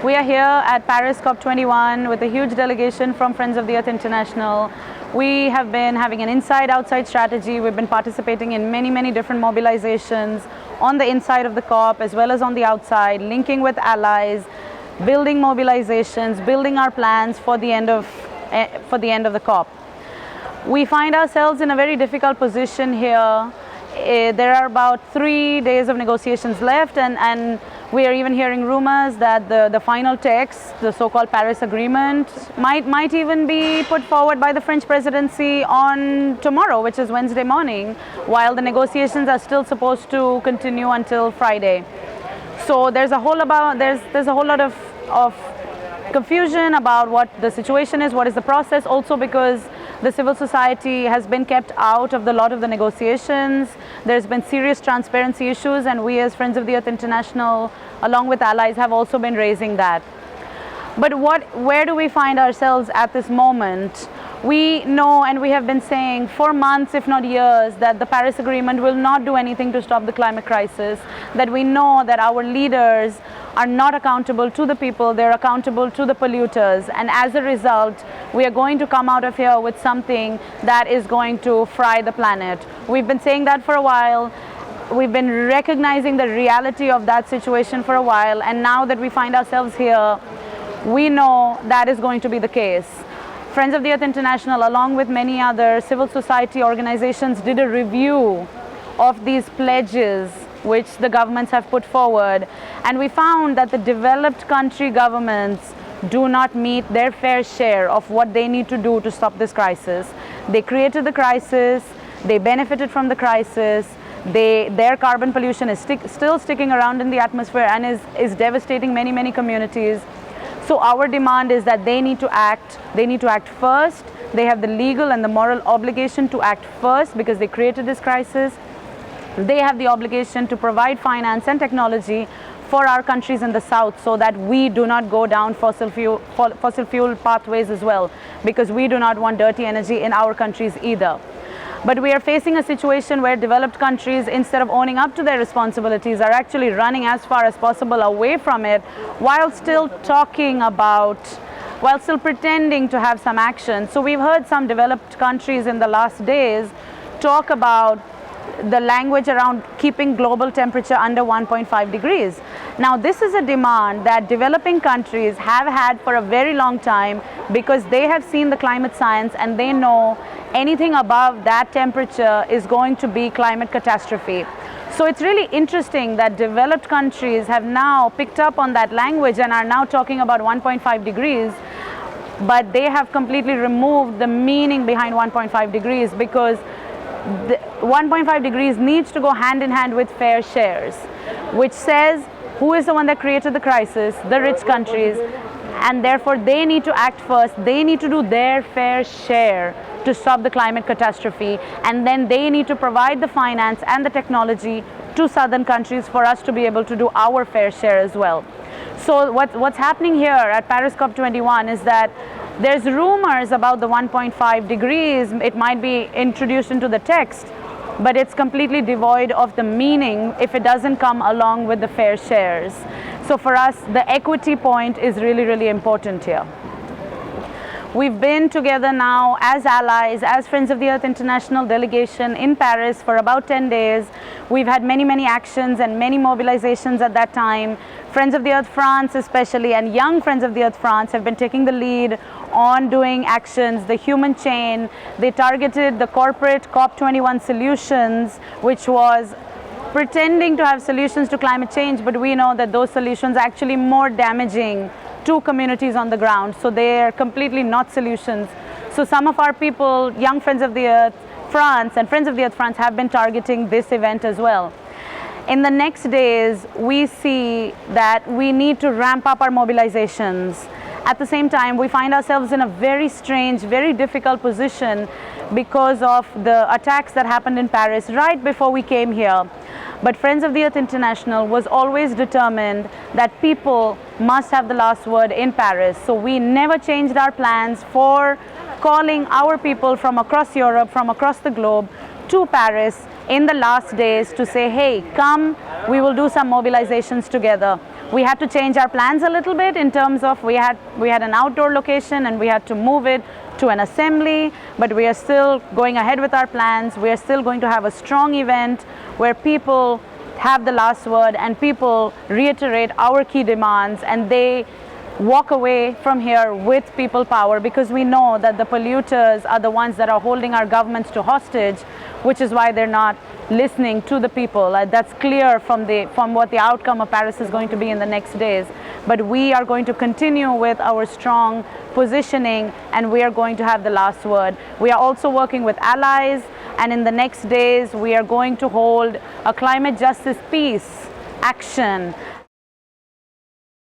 We are here at Paris COP21 with a huge delegation from Friends of the Earth International. We have been having an inside-outside strategy. We've been participating in many different mobilizations on the inside of the COP as well as on the outside, linking with allies, building mobilizations, building our plans for the end of the COP. We find ourselves in a very difficult position here. There are about 3 days of negotiations left, and we are even hearing rumors that the final text, the so-called Paris Agreement, might even be put forward by the French presidency on tomorrow, which is Wednesday morning, while the negotiations are still supposed to continue until Friday. So there's a whole lot of confusion about what the situation is, what is the process, also because the civil society has been kept out of a lot of the negotiations. There's been serious transparency issues, and we as Friends of the Earth International, along with allies, have also been raising that. But where do we find ourselves at this moment? We know, and we have been saying for months, if not years, that the Paris Agreement will not do anything to stop the climate crisis, that we know that our leaders are not accountable to the people, they're accountable to the polluters, and as a result, we are going to come out of here with something that is going to fry the planet. We've been saying that for a while. We've been recognizing the reality of that situation for a while, and now that we find ourselves here, we know that is going to be the case. Friends of the Earth International, along with many other civil society organizations, did a review of these pledges which the governments have put forward, and we found that the developed country governments do not meet their fair share of what they need to do to stop this crisis. They created the crisis, they benefited from the crisis, their carbon pollution is still sticking around in the atmosphere and is devastating many communities. So our demand is that they need to act first. They have the legal and the moral obligation to act first because they created this crisis. They have the obligation to provide finance and technology for our countries in the south so that we do not go down fossil fuel pathways as well, because we do not want dirty energy in our countries either. But we are facing a situation where developed countries, instead of owning up to their responsibilities, are actually running as far as possible away from it, while still pretending to have some action. So we've heard some developed countries in the last days talk about the language around keeping global temperature under 1.5 degrees. Now, this is a demand that developing countries have had for a very long time because they have seen the climate science and they know anything above that temperature is going to be climate catastrophe. So it's really interesting that developed countries have now picked up on that language and are now talking about 1.5 degrees, but they have completely removed the meaning behind 1.5 degrees because 1.5 degrees needs to go hand in hand with fair shares, which says who is the one that created the crisis? The rich countries, and therefore they need to act first. They need to do their fair share to stop the climate catastrophe, and then they need to provide the finance and the technology to southern countries for us to be able to do our fair share as well. So what's happening here at Paris COP21 is that there's rumors about the 1.5 degrees. It might be introduced into the text, but it's completely devoid of the meaning if it doesn't come along with the fair shares. So for us, the equity point is really important here. We've been together now as allies, as Friends of the Earth International delegation in Paris for about 10 days. We've had many actions and many mobilizations at that time. Friends of the Earth France especially, and young Friends of the Earth France, have been taking the lead on doing actions, the human chain. They targeted the corporate COP21 solutions, which was pretending to have solutions to climate change, but we know that those solutions are actually more damaging to communities on the ground. So they are completely not solutions. So some of our people, young Friends of the Earth France and Friends of the Earth France, have been targeting this event as well. In the next days, we see that we need to ramp up our mobilizations. At the same time, we find ourselves in a very strange, very difficult position because of the attacks that happened in Paris right before we came here. But Friends of the Earth International was always determined that people must have the last word in Paris. So we never changed our plans for calling our people from across Europe, from across the globe, to Paris in the last days to say, hey, come, we will do some mobilizations together. We had to change our plans a little bit in terms of we had an outdoor location and we had to move it to an assembly, but we are still going ahead with our plans. We are still going to have a strong event where people have the last word and people reiterate our key demands, and they walk away from here with people power, because we know that the polluters are the ones that are holding our governments to hostage, which is why they're not listening to the people. That's clear from what the outcome of Paris is going to be in the next days. But we are going to continue with our strong positioning, and we are going to have the last word. We are also working with allies, and in the next days we are going to hold a climate justice peace action